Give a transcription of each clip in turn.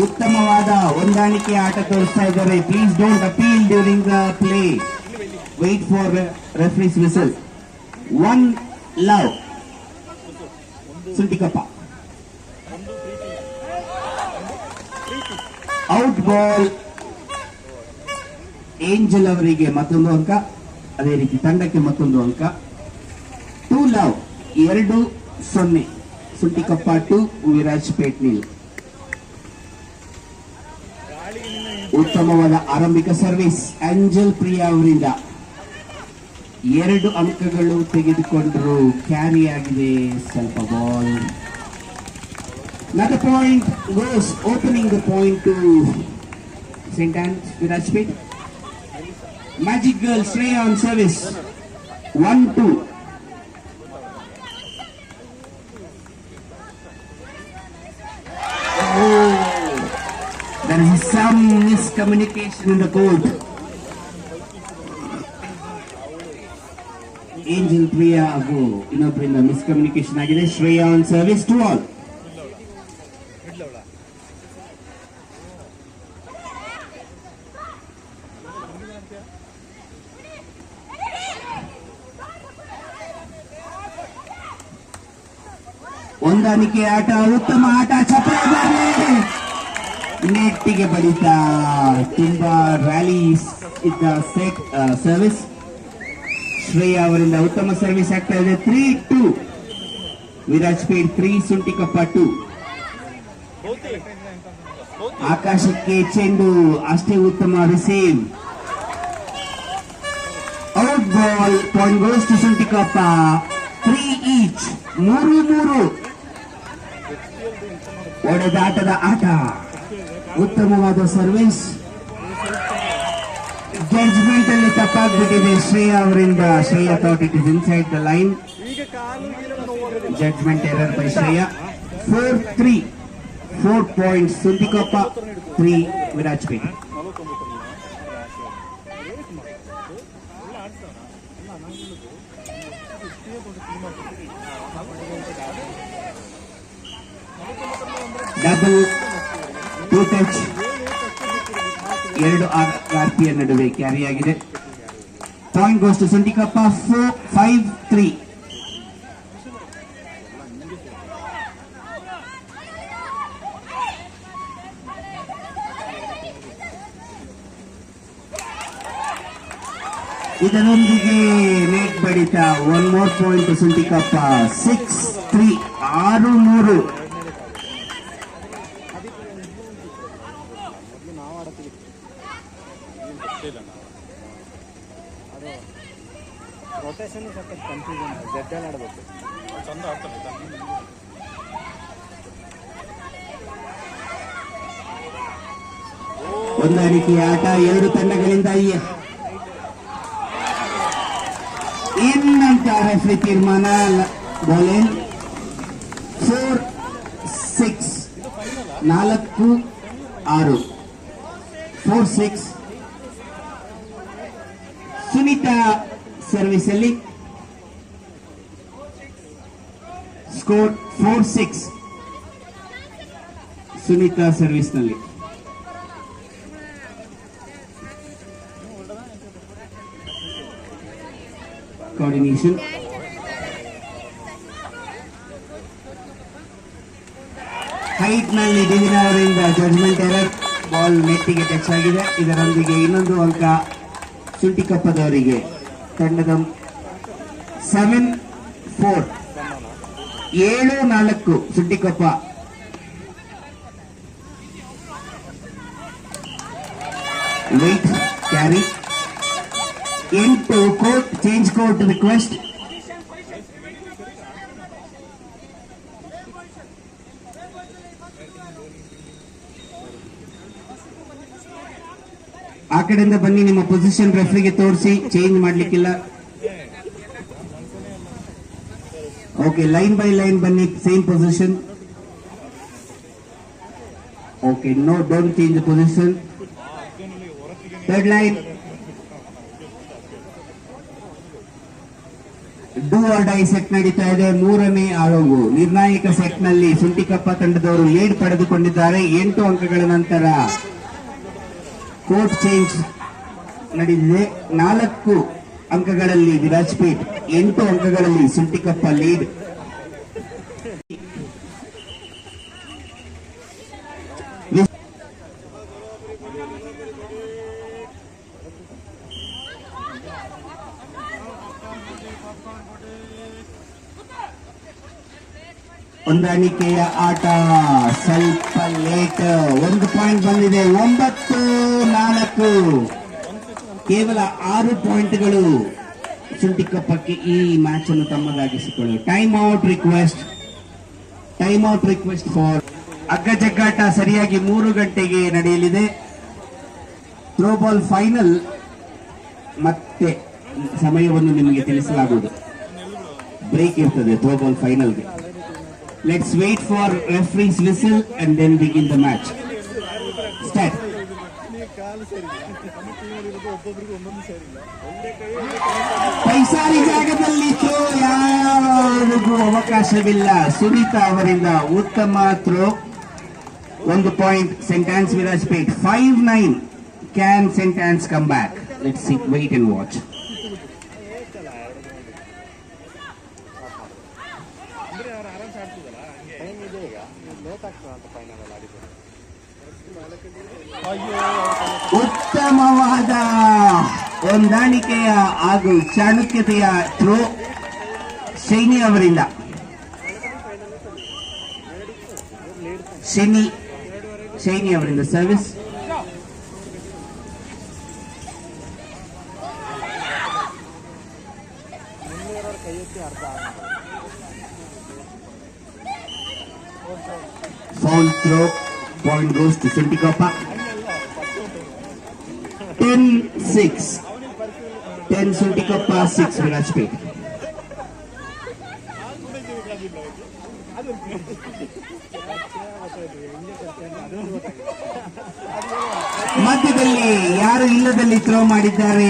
ಉತ್ತಮವಾದ ಹೊಂದಾಣಿಕೆ ಆಟ ತೋರಿಸ್ತಾ ಇದ್ದಾರೆ. Please don't appeal during the play. Wait for referee's whistle. 1 love Suntikoppa. Out ball Angel ಅವರಿಗೆ ಮತ್ತೊಂದು ಅಂಕ, ಅದೇ ರೀತಿ ತಂಡಕ್ಕೆ ಮತ್ತೊಂದು ಅಂಕ. 2 ಲವ್ 2-0 ಸುಂಟಿಕಪ್ಪ 2 ವಿರಾಜ್ಪೇಟ್ ನಿಲ್. ಉತ್ತಮವಾದ ಆರಂಭಿಕ ಸರ್ವಿಸ್ ಏಂಜಲ್ ಪ್ರಿಯಾ ಅವರಿಂದ 2 ಅಂಕಗಳು ತೆಗೆದುಕೊಂಡರು. ಕ್ಯಾರಿ ಆಗಿದೆ ಸ್ವಲ್ಪ ball. Another point goes opening the point to St. Anne's Virajpet. Magic Girl Shreya on service. 1-2. There is some miscommunication in the court. Angel Priya ago ಇನ್ನೊಬ್ಬರಿಂದ ಮಿಸ್ಕಮ್ಯುನಿಕೇಶನ್ ಆಗಿದೆ. Shreya on service 2-all. ಹೊಂದಾಣಿಕೆ ಆಟ, ಉತ್ತಮ ಆಟ. ಚಪ್ರೆ ನೆಟ್ಟಿಗೆ ಬಡಿತ. ತುಂಬಾ ರ್ಯಾಲಿ ಇದ್ದ set service. Shreya ಅವರಿಂದ ಉತ್ತಮ ಸರ್ವಿಸ್ ಆಗ್ತಾ ಇದೆ. 3-2 ವಿರಾಜ್ಪೇಟ್ 3 ಸುಂಟಿಕಪ್ಪ 2. ಆಕಾಶಕ್ಕೆ ಚೆಂಡು, ಅಷ್ಟೇ ಉತ್ತಮ receive. Out ball. Point goes to Suntikoppa. 3 each. 3-3 ಒಡೆದಾಟದ ಆಟ. ಉತ್ತಮವಾದ ಸರ್ವಿಸ್. ಜಡ್ಜ್ಮೆಂಟ್ ಅಲ್ಲಿ ತಪ್ಪಾಗ್ಬಿಟ್ಟಿದೆ ಶ್ರೇಯಾ ಅವರಿಂದ. Shreya thought it is inside the line. Judgement error by Shreya. 4-3 4 points Suntikoppa 3 Virajpet. Double 2 touch 2 ಆರ್ಪಿಯ ನಡುವೆ ಕ್ಯಾರಿ ಆಗಿದೆ. Point goes to Suntikoppa. 5-3. ಇದರೊಂದಿಗೆ ನೇಟ್ ಬಡಿತ. 1 more ಪಾಯಿಂಟ್ ಸುಂಟಿಕೊಪ್ಪ. 6-3 6-3. ಹೊಂದಾಣಿಕೆಯ ಆಟ 2 ತಂಡಗಳಿಂದ. ಇನ್ನಂತ ರೆಫ್ರಿ ತೀರ್ಮಾನ. ಬಾಲ್ 4-6 4-6 4-6 ಸುನೀತಾ ಸರ್ವಿಸ್ ಅಲ್ಲಿ ಸ್ಕೋರ್ 4-6 ಸುನೀತಾ ಸರ್ವಿಸ್ ನಲ್ಲಿ. ಕೋಆರ್ಡಿನೇಷನ್. ಹೈಟ್ ನಲ್ಲಿ ದಿವಿನ ಅವರಿಂದ ಜಡ್ಜ್ಮೆಂಟ್ ಎರರ್. ಬಾಲ್ ನೆಟ್ಟಿಗೆ ಟಚ್ ಆಗಿದೆ. ಇದರೊಂದಿಗೆ ಇನ್ನೊಂದು ಅಂಕ ಸುಂಟಿಕೊಪ್ಪದವರಿಗೆ. ತಂಡದ 7-4 7-4 Suntikoppa. Wait carry. 8 court change court request. ಆ ಕಡೆಯಿಂದ ಬನ್ನಿ, ನಿಮ್ಮ ಪೊಸಿಷನ್ ರೆಫ್ರಿಗೆ ತೋರಿಸಿ. ಚೇಂಜ್ ಮಾಡ್ಲಿಕ್ಕಿಲ್ಲ. ಓಕೆ, ಲೈನ್ ಬೈ ಲೈನ್ ಬನ್ನಿ. Same position. Okay, no, don't change position. Third line do or die set ನಡೀತಾ ಇದೆ. ಮೂರನೇ ಹಾಗೂ ನಿರ್ಣಾಯಕ ಸೆಟ್ ನಲ್ಲಿ ಸುಂಟಿಕಪ್ಪ ತಂಡದವರು ಲೀಡ್ ಪಡೆದುಕೊಂಡಿದ್ದಾರೆ. 8 ಅಂಕಗಳ ನಂತರ ಕೋರ್ಟ್ ಚೇಂಜ್ ನಡೆದಿದೆ. 4 ಅಂಕಗಳಲ್ಲಿ ವಿರಾಜ್ಪೇಟ್, 8 ಅಂಕಗಳಲ್ಲಿ ಸುಂಟಿಕಪ್ಪ ಲೀಡ್. ಹೊಂದಾಣಿಕೆಯ ಆಟ ಸ್ವಲ್ಪ ಲೇಟ್. 1 ಪಾಯಿಂಟ್ ಬಂದಿದೆ. 9-4. ಕೇವಲ 6 ಪಾಯಿಂಟ್ಗಳು ಸುಂಟಿಕಪ್ಪಕ್ಕೆ ಈ ಮ್ಯಾಚ್ ಅನ್ನು ತಮ್ಮದಾಗಿಸಿಕೊಳ್ಳಲು. ಟೈಮ್ ಔಟ್ ರಿಕ್ವೆಸ್ಟ್ ಫಾರ್ ಅಗ್ಗಜಗ್ಗಾಟ ಸರಿಯಾಗಿ 3 ಗಂಟೆಗೆ ನಡೆಯಲಿದೆ. ಥ್ರೋ ಬಾಲ್ ಫೈನಲ್ ಮತ್ತೆ ಸಮಯವನ್ನು ನಿಮಗೆ ತಿಳಿಸಲಾಗುವುದು. ಬ್ರೇಕ್ ಇರ್ತದೆ ಥ್ರೋ ಬಾಲ್ ಫೈನಲ್ಗೆ. Let's wait for referee's whistle and then begin the match. Start. ಪೈಸಾರಿ ಜಾಗದಲ್ಲಿ ಥ್ರೋ ಯಾರಿಗೂ ಅವಕಾಶವಿಲ್ಲ. ಸುನೀತಾ ಅವರಿಂದ ಉತ್ತಮ throw. 1 point Saint ons Virajpet. 5-9. Can St. Anne's come back? Let's see, wait and watch. ಉತ್ತಮವಾದ ಹೊಂದಾಣಿಕೆಯ ಹಾಗೂ ಚಾಣಕ್ಯತೆಯ ಥ್ರೋ ಶೈನಿ ಅವರಿಂದ. ಶೈನಿ ಅವರಿಂದ service. Foul throw, point goes to Suntikappa. 10-6. 10 Suntikappa, 6 Virajpet. ಮಧ್ಯದಲ್ಲಿ ಯಾರು ಇಲ್ಲದಲ್ಲಿ ಥ್ರೋ ಮಾಡಿದ್ದಾರೆ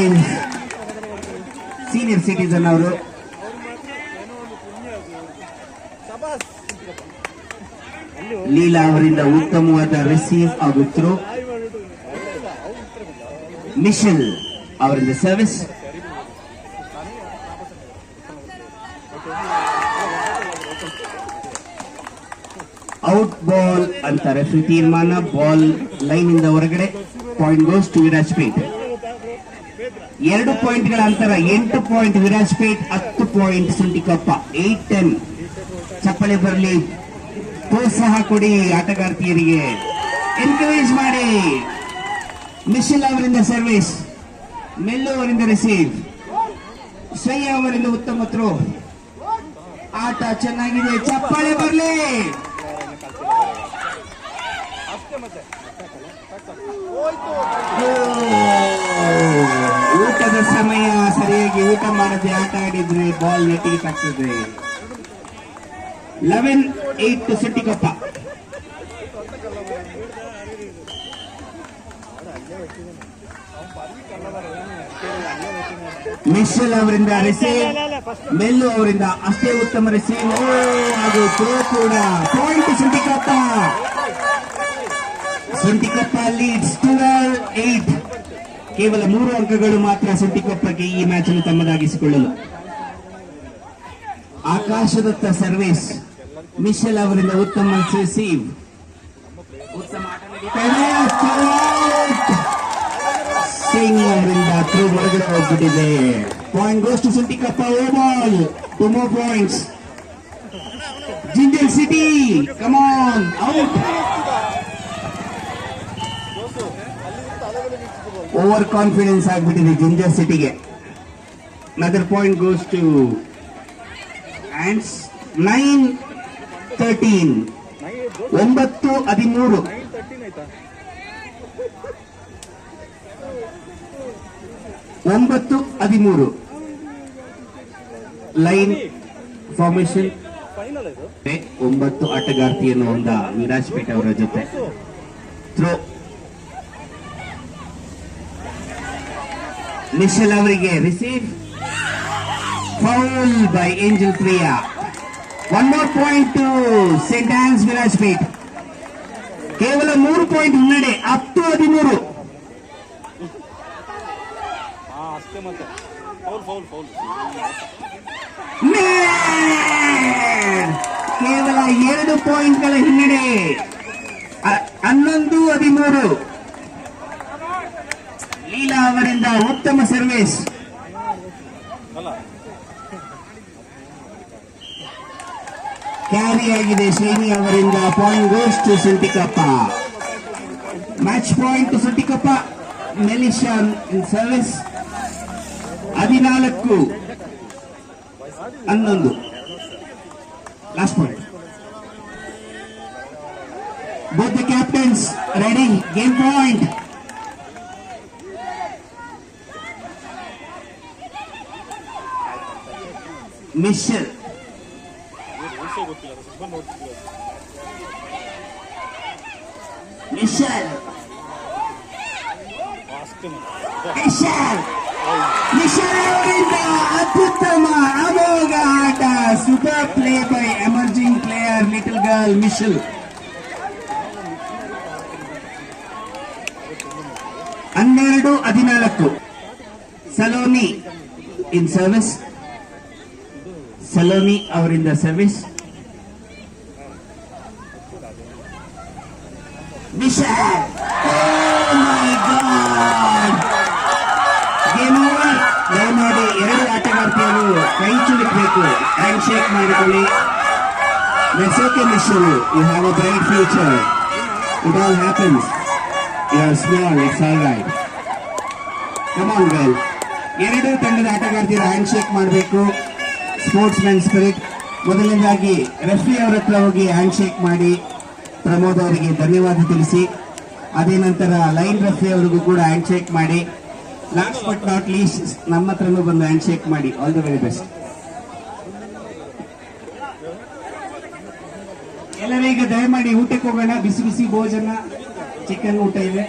ಸೀನಿಯರ್ ಸಿಟಿಜನ್ ಅವರು. ಲೀಲಾ ಅವರಿಂದ ಉತ್ತಮವಾದ ರಿಸೀವ್ ಹಾಗೂ ಥ್ರೋ. ಮಿಶೆಲ್ ಅವರಿಂದ ಸರ್ವಿಸ್. ಔಟ್ ಬಾಲ್ ಅಂತ ರೆಫ್ರಿ ತೀರ್ಮಾನ. ಬಾಲ್ ಲೈನ್ ಇಂದ ಹೊರಗಡೆ. Point goes to Virajpet. 2 ಪಾಯಿಂಟ್ಗಳ ಅಂತರ. 8 ಪಾಯಿಂಟ್ ವಿರಾಜ್ಪೇಟ್, 10 ಪಾಯಿಂಟ್ ಸುಂಟಿಕಪ್ಪ. 8-10. ಚಪ್ಪಳೆ ಬರಲಿ. ಪ್ರೋತ್ಸಾಹ ಕೊಡಿ ಆಟಗಾರ್ತಿಯರಿಗೆ. ಎನ್ಕರೇಜ್ ಮಾಡಿ. ಮಿಶೆಲ್ ಅವರಿಂದ ಸರ್ವಿಸ್. ಮೆಲ್ಲು ಅವರಿಂದ ರಿಸೀವ್. ಶ್ರೇಯ ಅವರಿಂದ ಉತ್ತಮ ಥ್ರೋ. ಆಟ ಚೆನ್ನಾಗಿದೆ. ಚಪ್ಪಾಳೆ ಬರಲಿ. ಊಟದ ಸಮಯ. ಸರಿಯಾಗಿ ಊಟ ಮಾಡದೆ ಆಟ ಆಡಿದ್ರೆ ಬಾಲ್ ನೆಟ್ಟಿಗೆ ತಾಗ್ತದೆ. 11-8 ಸುಂಟಿಕಪ್ಪ. ಮಿಶೆಲ್ ಅವರಿಂದ ರಿಸೀವ್. ಮೆಲ್ಲು ಅವರಿಂದ ಅಷ್ಟೇ ಉತ್ತಮ ರಿಸೀವ್ ಹಾಗೂ ಥ್ರೋ ಕೂಡ. ಪಾಯಿಂಟ್ ಸುಂಟಿಕಪ್ಪ. ಸುಂಟಿಕಪ್ಪ ಲೀಡ್ಸ್ 12-8. ಕೇವಲ 3 ಅಂಕಗಳು ಮಾತ್ರ ಸುಂಟಿಕಪ್ಪಗೆ ಈ ಮ್ಯಾಚ್ ಅನ್ನು ತಮ್ಮದಾಗಿಸಿಕೊಳ್ಳಲು. ಆಕಾಶದತ್ತ ಸರ್ವಿಸ್. ಮಿಶೆಲ್ ಅವರಿಂದ ಉತ್ತಮ ರಿಸೀವ್. ಉತ್ತಮ ಆಟ ನಡೀತಾ. ಸಿಂಗ್ ಅವರಿಂದ ಥ್ರೋ ಹೊರಗಡೆ ಹೋಗ್ಬಿಟ್ಟಿದೆ. Point goes to Suntikoppa. Oh ball. 2 more points. Ginger city come on. Out. Over confidence ಆಗ್ಬಿಟ್ಟಿದೆ ಜಿಂಜರ್ ಸಿಟಿಗೆ. ಅನದರ್ ಪಾಯಿಂಟ್ ಗೋಸ್ ಟು ಆಂಡ್ಸ್. 9-13. 9-13. 9-13. Line formation. 9 ಆಟಗಾರ್ತಿಯನ್ನು ಹೊಂದ ವಿರಾಜ್ಪೇಟ್ ಅವರ ಜೊತೆ. ಥ್ರೋ. ಮಿಶೆಲ್ ಅವರಿಗೆ receive. Foul by Angel Priya. One more point to Saint ons Virajpet. ಕೇವಲ 3 point ಮುನ್ನಡೆ, 10-13. ಅಷ್ಟೇ ಮತ್ತೆ ಫೌಲ್ ಕೇವಲ 2 ಪಾಯಿಂಟ್ಗಳ ಹಿನ್ನಡೆ, 11-13. ಲೀಲಾ ಅವರಿಂದ ಉತ್ತಮ ಸರ್ವಿಸ್. ಕ್ಯಾರಿ ಆಗಿದೆ ಶ್ರೇಣಿ ಅವರಿಂದ. Point goes to Suntikoppa. Match point to Suntikoppa. Melisha in service. 14-11. Last point. Both the captains ready. Game point. Michelle. Michelle. ಅವರಿಂದ ಅತ್ಯುತ್ತಮ ಅಮೋಘ ಆಟ. Super play by emerging player little girl Michelle. 12-14. Saloni in service. Saloni ಅವರಿಂದ service. Michel. Game over. ದಯಮಾಡಿ 2 ಆಟಗಾರ್ತಿಯರು ಕೈ ಚುಲುಕಬೇಕು. Hand shake ಮಾಡಿಕೊಳ್ಳಿ. That's okay, Michelle. You have a bright future. It all happens. You are small. It's all right. Come on, girl. 2 ತಂಡದ ಆಟಗಾರ್ತಿಯರು hand shake ಮಾಡಬೇಕು. Sports man spirit. ಮೊದಲನೇದಾಗಿ referee ಅವರ ಹತ್ರ ಹೋಗಿ hand shake ಮಾಡಿ ಪ್ರಮೋದ್ ಅವರಿಗೆ ಧನ್ಯವಾದ ತಿಳಿಸಿ. ಅದೇ ನಂತರ ಲೈನ್ ರೆಫ್ರಿ ಅವರಿಗೂ ಕೂಡ ಹ್ಯಾಂಡ್ ಶೇಕ್ ಮಾಡಿ. ಲಾಸ್ಟ್ ಬಟ್ ನಾಟ್ ಲೀಸ್ಟ್ ನಮ್ಮ ಹತ್ರನೂ ಬಂದು ಹ್ಯಾಂಡ್ ಶೇಕ್ ಮಾಡಿ. All the very best. ಎಲ್ಲರೂ ಈಗ ದಯಮಾಡಿ ಊಟಕ್ಕೆ ಹೋಗೋಣ. ಬಿಸಿ ಬಿಸಿ ಭೋಜನ, ಚಿಕನ್ ಊಟ ಇದೆ.